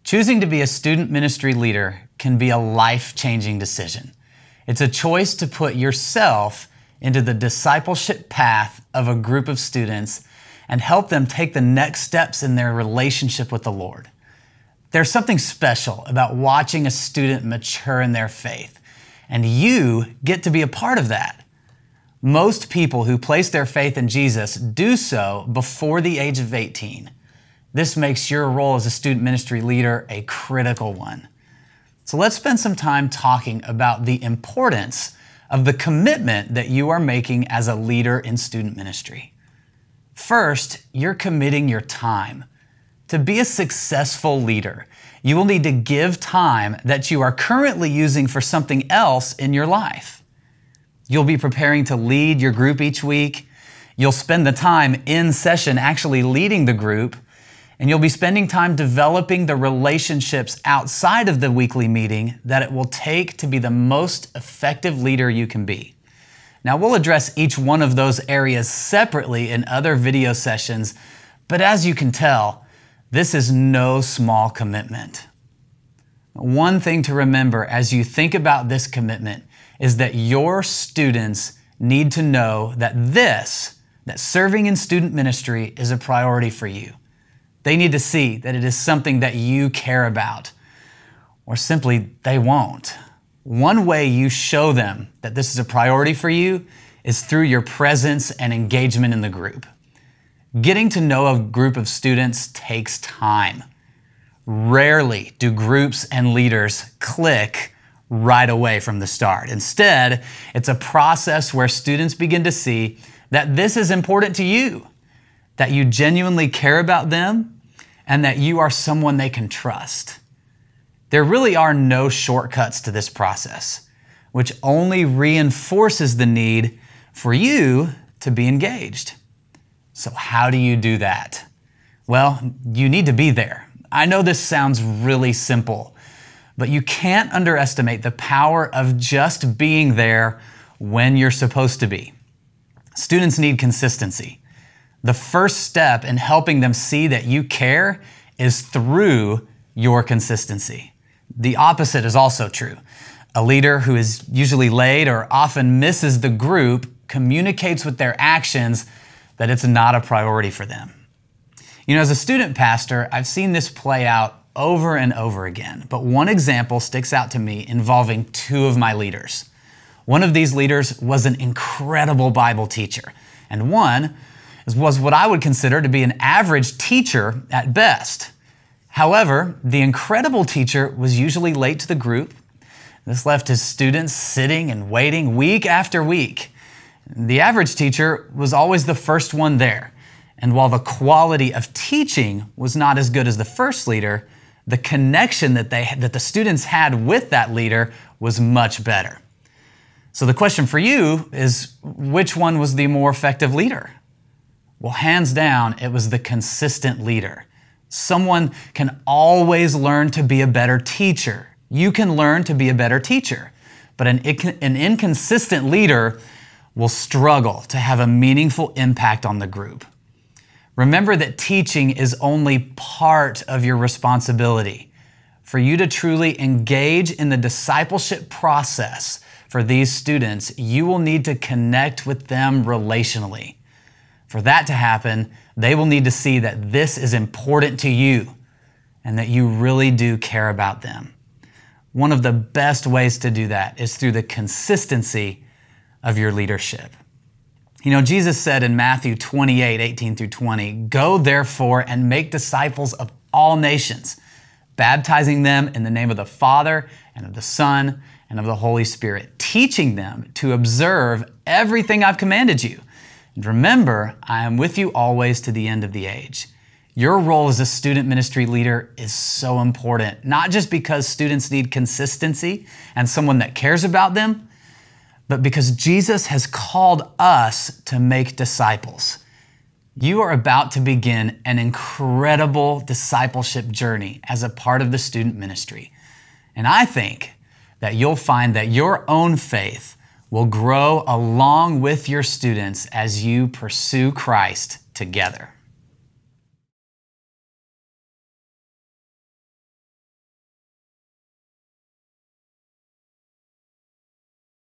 Choosing to be a student ministry leader can be a life-changing decision. It's a choice to put yourself into the discipleship path of a group of students and help them take the next steps in their relationship with the Lord. There's something special about watching a student mature in their faith, and you get to be a part of that. Most people who place their faith in Jesus do so before the age of 18. This makes your role as a student ministry leader a critical one. So let's spend some time talking about the importance of the commitment that you are making as a leader in student ministry. First, you're committing your time. To be a successful leader, you will need to give time that you are currently using for something else in your life. You'll be preparing to lead your group each week. You'll spend the time in session actually leading the group, and you'll be spending time developing the relationships outside of the weekly meeting that it will take to be the most effective leader you can be. Now, we'll address each one of those areas separately in other video sessions, but as you can tell, this is no small commitment. One thing to remember as you think about this commitment is that your students need to know that serving in student ministry is a priority for you. They need to see that it is something that you care about, or simply they won't. One way you show them that this is a priority for you is through your presence and engagement in the group. Getting to know a group of students takes time. Rarely do groups and leaders click right away from the start. Instead, it's a process where students begin to see that this is important to you, that you genuinely care about them, and that you are someone they can trust. There really are no shortcuts to this process, which only reinforces the need for you to be engaged. So how do you do that? Well, you need to be there. I know this sounds really simple, but you can't underestimate the power of just being there when you're supposed to be. Students need consistency. The first step in helping them see that you care is through your consistency. The opposite is also true. A leader who is usually late or often misses the group communicates with their actions that it's not a priority for them. You know, as a student pastor, I've seen this play out over and over again, but one example sticks out to me involving two of my leaders. One of these leaders was an incredible Bible teacher, and one was what I would consider to be an average teacher at best. However, the incredible teacher was usually late to the group. This left his students sitting and waiting week after week. The average teacher was always the first one there. And while the quality of teaching was not as good as the first leader, the connection that the students had with that leader was much better. So the question for you is, which one was the more effective leader? Well, hands down, it was the consistent leader. Someone can always learn to be a better teacher. You can learn to be a better teacher, but an inconsistent leader will struggle to have a meaningful impact on the group. Remember that teaching is only part of your responsibility. For you to truly engage in the discipleship process for these students, you will need to connect with them relationally. For that to happen, they will need to see that this is important to you and that you really do care about them. One of the best ways to do that is through the consistency of your leadership. You know, Jesus said in Matthew 28:18-20, "Go therefore and make disciples of all nations, baptizing them in the name of the Father and of the Son and of the Holy Spirit, teaching them to observe everything I've commanded you. And remember, I am with you always to the end of the age." Your role as a student ministry leader is so important, not just because students need consistency and someone that cares about them, but because Jesus has called us to make disciples. You are about to begin an incredible discipleship journey as a part of the student ministry. And I think that you'll find that your own faith will grow along with your students as you pursue Christ together.